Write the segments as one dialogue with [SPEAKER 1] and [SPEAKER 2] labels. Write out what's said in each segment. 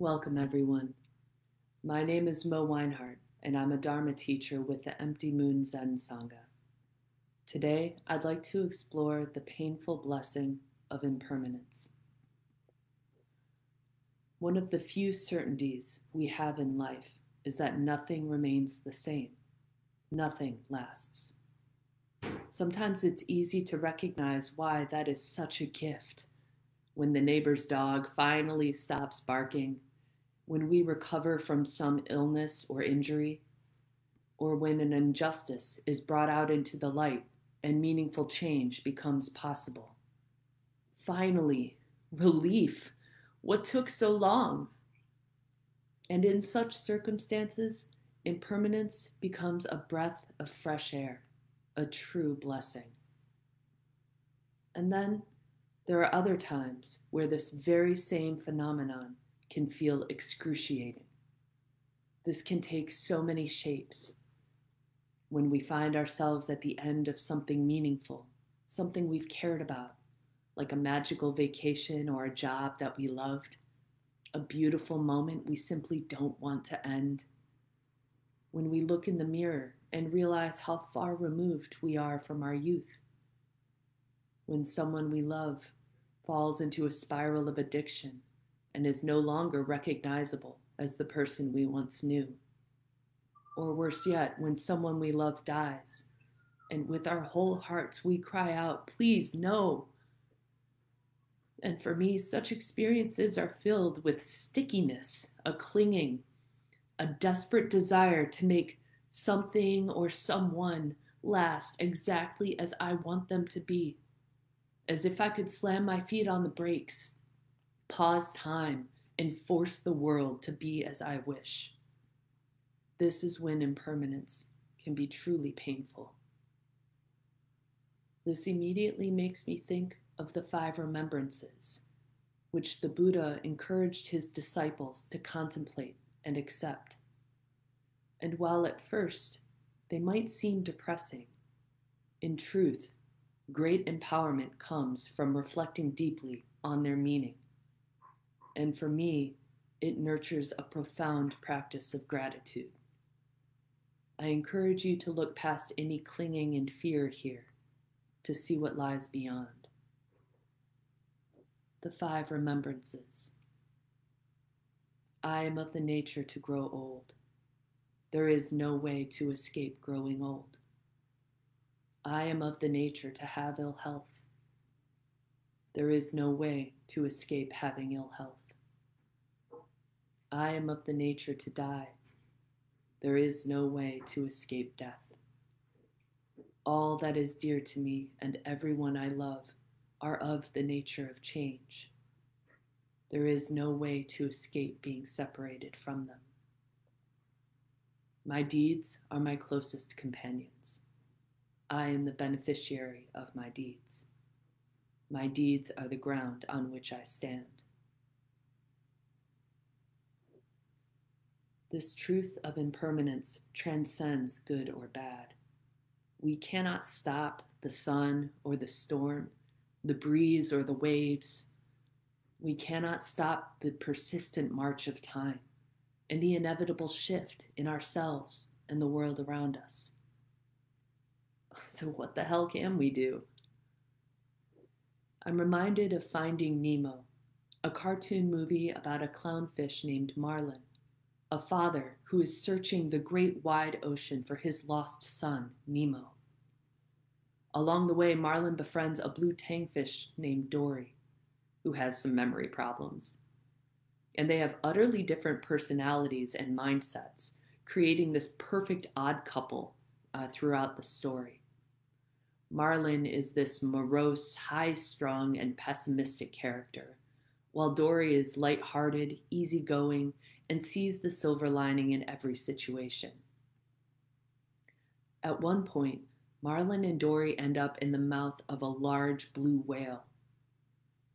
[SPEAKER 1] Welcome, everyone. My name is Weinhardt, and I'm a Dharma teacher with the Empty Moon Zen Sangha. Today, I'd like to explore the painful blessing of impermanence. One of the few certainties we have in life is that nothing remains the same. Nothing lasts. Sometimes it's easy to recognize why that is such a gift. When the neighbor's dog finally stops barking, when we recover from some illness or injury, or when an injustice is brought out into the light and meaningful change becomes possible. Finally, relief. What took so long? And in such circumstances, impermanence becomes a breath of fresh air, a true blessing. And then there are other times where this very same phenomenon can feel excruciating. This can take so many shapes. When we find ourselves at the end of something meaningful, something we've cared about, like a magical vacation or a job that we loved, a beautiful moment we simply don't want to end. When we look in the mirror and realize how far removed we are from our youth. When someone we love falls into a spiral of addiction and is no longer recognizable as the person we once knew. Or worse yet, when someone we love dies, and with our whole hearts we cry out, "Please, no." And for me, such experiences are filled with stickiness, a clinging, a desperate desire to make something or someone last exactly as I want them to be, as if I could slam my feet on the brakes, pause time, and force the world to be as I wish. This is when impermanence can be truly painful. This immediately makes me think of the Five Remembrances, which the Buddha encouraged his disciples to contemplate and accept. And while at first they might seem depressing, in truth, great empowerment comes from reflecting deeply on their meaning. And for me, it nurtures a profound practice of gratitude. I encourage you to look past any clinging and fear here to see what lies beyond. The Five Remembrances. I am of the nature to grow old. There is no way to escape growing old. I am of the nature to have ill health. There is no way to escape having ill health. I am of the nature to die. There is no way to escape death. All that is dear to me and everyone I love are of the nature of change. There is no way to escape being separated from them. My deeds are my closest companions. I am the beneficiary of my deeds. My deeds are the ground on which I stand. This truth of impermanence transcends good or bad. We cannot stop the sun or the storm, the breeze or the waves. We cannot stop the persistent march of time and the inevitable shift in ourselves and the world around us. So what the hell can we do? I'm reminded of Finding Nemo, a cartoon movie about a clownfish named Marlin, a father who is searching the great wide ocean for his lost son, Nemo. Along the way, Marlin befriends a blue tangfish named Dory, who has some memory problems. And they have utterly different personalities and mindsets, creating this perfect odd couple throughout the story. Marlin is this morose, high-strung, and pessimistic character, while Dory is lighthearted, easygoing, and sees the silver lining in every situation. At one point, Marlin and Dory end up in the mouth of a large blue whale.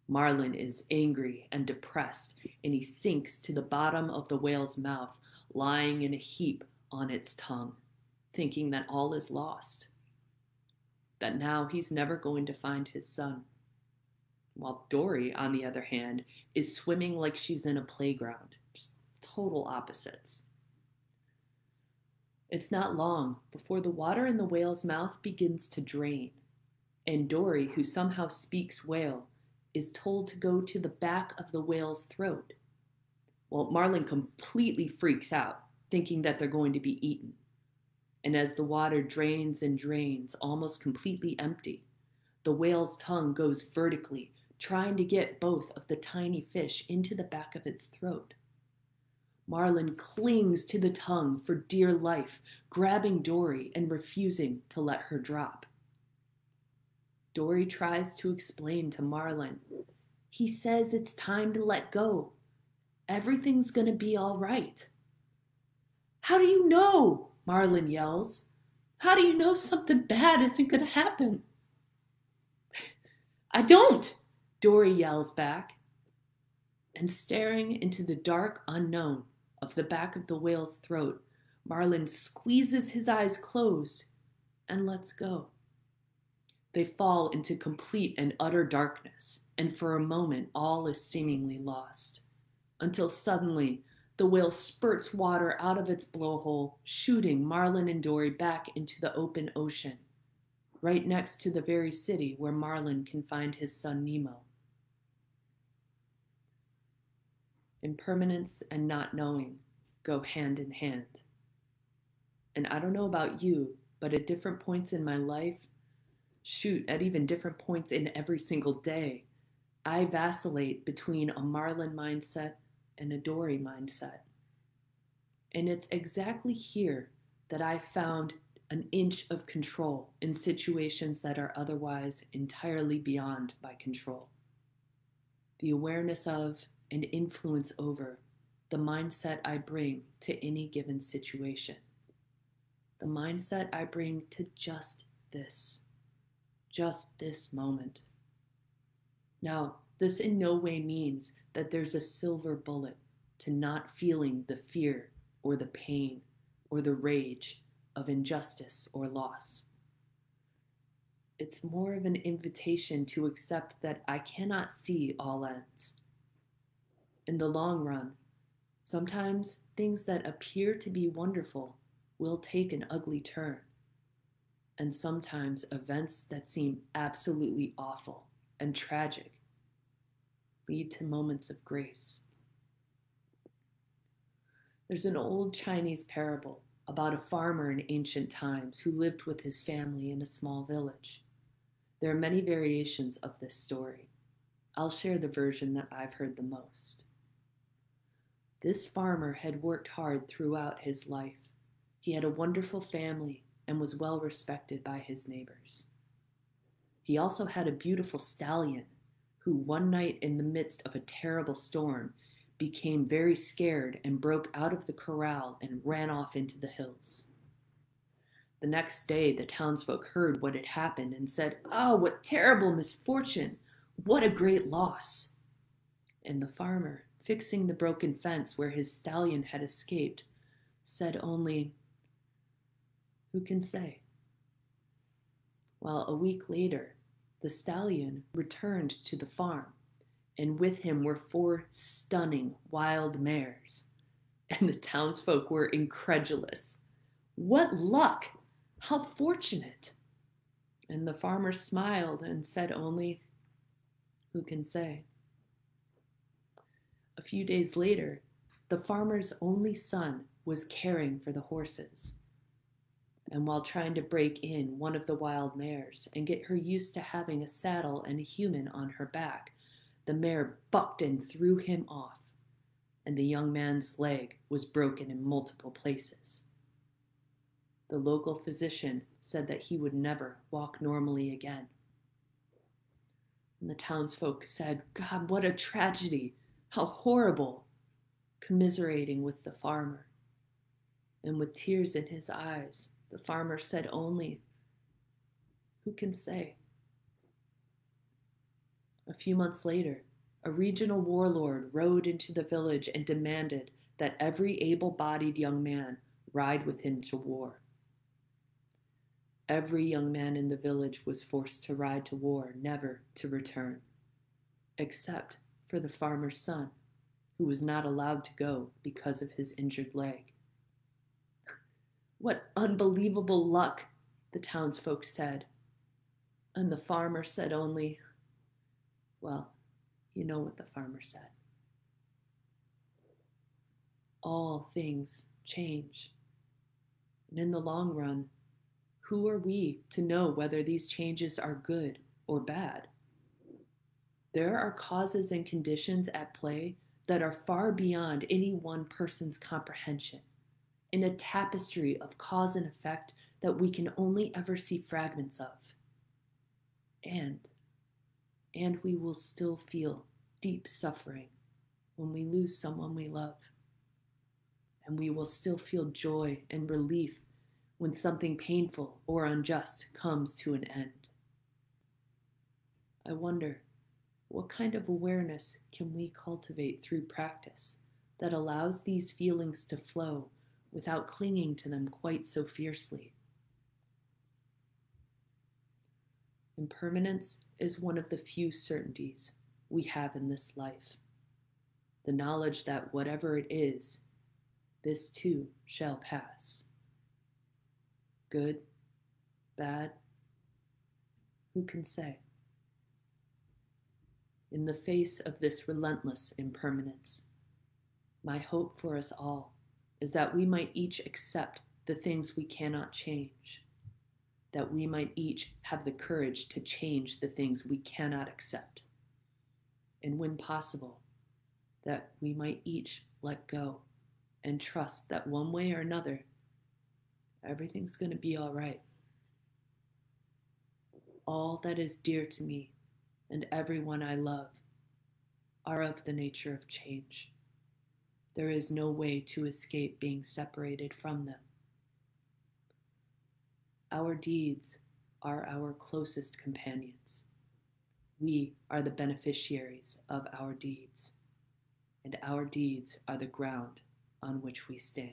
[SPEAKER 1] Marlin is angry and depressed, and he sinks to the bottom of the whale's mouth, lying in a heap on its tongue, thinking that all is lost, that now he's never going to find his son. While Dory, on the other hand, is swimming like she's in a playground, total opposites. It's not long before the water in the whale's mouth begins to drain, and Dory, who somehow speaks whale, is told to go to the back of the whale's throat. Well, Marlin completely freaks out, thinking that they're going to be eaten. And as the water drains and drains, almost completely empty, the whale's tongue goes vertically, trying to get both of the tiny fish into the back of its throat. Marlin clings to the tongue for dear life, grabbing Dory and refusing to let her drop. Dory tries to explain to Marlin. He says it's time to let go. Everything's gonna be all right. How do you know? Marlin yells. How do you know something bad isn't gonna happen? I don't, Dory yells back. And staring into the dark unknown of the back of the whale's throat, Marlin squeezes his eyes closed and lets go. They fall into complete and utter darkness, and for a moment all is seemingly lost, until suddenly the whale spurts water out of its blowhole, shooting Marlin and Dory back into the open ocean, right next to the very city where Marlin can find his son Nemo. Impermanence and not knowing go hand in hand. And I don't know about you, but at different points in my life, at even different points in every single day, I vacillate between a Marlin mindset and a Dory mindset. And it's exactly here that I found an inch of control in situations that are otherwise entirely beyond my control. The awareness of and influence over the mindset I bring to any given situation. The mindset I bring to just this moment. Now, this in no way means that there's a silver bullet to not feeling the fear or the pain or the rage of injustice or loss. It's more of an invitation to accept that I cannot see all ends. In the long run, sometimes things that appear to be wonderful will take an ugly turn. And sometimes events that seem absolutely awful and tragic lead to moments of grace. There's an old Chinese parable about a farmer in ancient times who lived with his family in a small village. There are many variations of this story. I'll share the version that I've heard the most. This farmer had worked hard throughout his life. He had a wonderful family and was well respected by his neighbors. He also had a beautiful stallion who one night in the midst of a terrible storm became very scared and broke out of the corral and ran off into the hills. The next day, the townsfolk heard what had happened and said, "Oh, what terrible misfortune! What a great loss!" And the farmer, fixing the broken fence where his stallion had escaped, said only, "Who can say?" Well, a week later, the stallion returned to the farm, and with him were 4 stunning wild mares. And the townsfolk were incredulous. "What luck! How fortunate!" And the farmer smiled and said only, "Who can say?" A few days later, the farmer's only son was caring for the horses. And while trying to break in one of the wild mares and get her used to having a saddle and a human on her back, the mare bucked and threw him off, and the young man's leg was broken in multiple places. The local physician said that he would never walk normally again. And the townsfolk said, "God, what a tragedy! How horrible!" commiserating with the farmer. And with tears in his eyes, the farmer said only, "Who can say?" A few months later, a regional warlord rode into the village and demanded that every able-bodied young man ride with him to war. Every young man in the village was forced to ride to war, never to return, except for the farmer's son, who was not allowed to go because of his injured leg. "What unbelievable luck," the townsfolk said. And the farmer said only, well, you know what the farmer said. All things change. And in the long run, who are we to know whether these changes are good or bad? There are causes and conditions at play that are far beyond any one person's comprehension, in a tapestry of cause and effect that we can only ever see fragments of. And we will still feel deep suffering when we lose someone we love. And we will still feel joy and relief when something painful or unjust comes to an end. I wonder, what kind of awareness can we cultivate through practice that allows these feelings to flow without clinging to them quite so fiercely? Impermanence is one of the few certainties we have in this life. The knowledge that whatever it is, this too shall pass. Good, bad, who can say? In the face of this relentless impermanence, my hope for us all is that we might each accept the things we cannot change, that we might each have the courage to change the things we cannot accept, and when possible, that we might each let go and trust that one way or another, everything's going to be all right. All that is dear to me and everyone I love are of the nature of change. There is no way to escape being separated from them. Our deeds are our closest companions. We are the beneficiaries of our deeds, and our deeds are the ground on which we stand.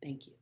[SPEAKER 1] Thank you.